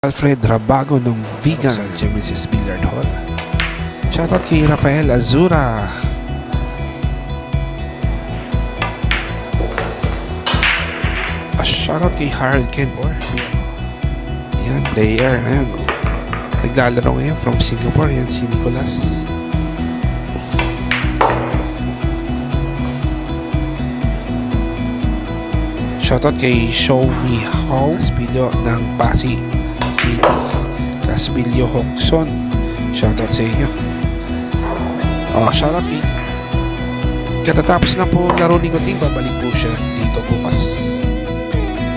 Alfred Rabago ng Vegan sa Genesis Billiard Hall. Shoutout kay Rafael Azura. Shoutout kay Harold Kenmore. Yan, player. Ayan. Naglalaro ngayon from Singapore. Yan si Nicolas. Shoutout kay Show Me How Caspillo ng Pasig City. Caspillo Hokson. Shoutout sa inyo. Shoutout kay katatapos na po laro ni Kuting. Babalik po siya dito bukas.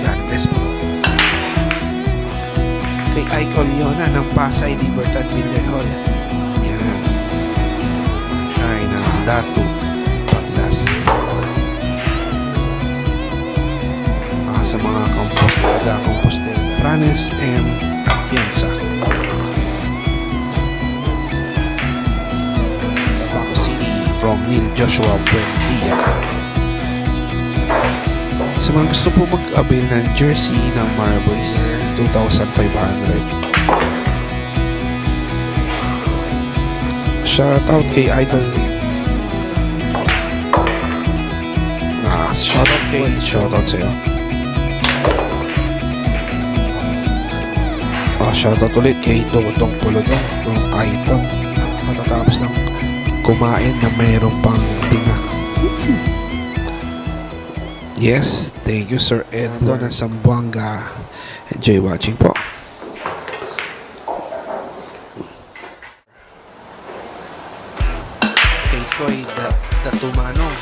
God bless po. Kay Aiko Leona ng Pasay Libertad Billiard Hall. Yan. Ay ng Datu Paglas. Sa mga composter Franes M. Atienza. Tabaco City from Neil Joshua Buendia. Sa mga gusto po mag-avail ng jersey ng Marboys, 2,500. Shoutout kay Idol. Shoutout sa'yo. Shoutout ulit kay Dodong Pulodong from Aiton. Matatapos lang kumain na mayroong pang tinga. Yes, thank you Sir Endo ng Zamboanga. Enjoy watching po. Kay Koy Datumanong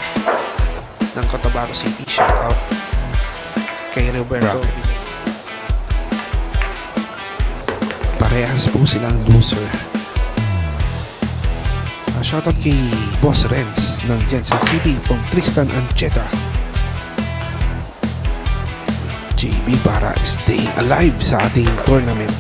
ng Cotabato City. Shoutout kay Roberto. Parehas po silang loser. Shoutout kay Boss Renz ng Jensen City from Tristan Ancheta. JB para stay alive sa ating tournament.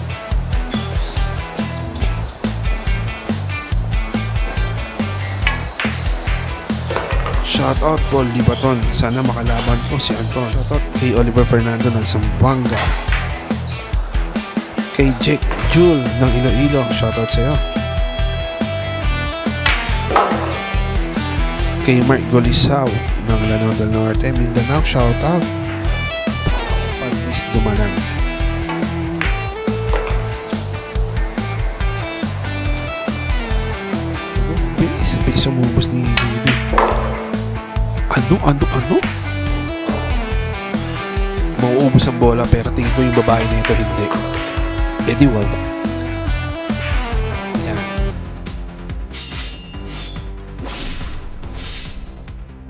Shoutout Paul Libaton. Sana makalaban ko si Anton. Shoutout kay Oliver Fernando ng Zamboanga. Kay Jake Jule ng Iloilo, shoutout sa'yo. Kay Mark Golisaw ng Lanao del Norte, Mindanao, shoutout. Pag-miss Dumanan. Bilis umubos ni Baby. Ano? Mauubos ang bola pero tingin ko yung babae na ito hindi. Anyone.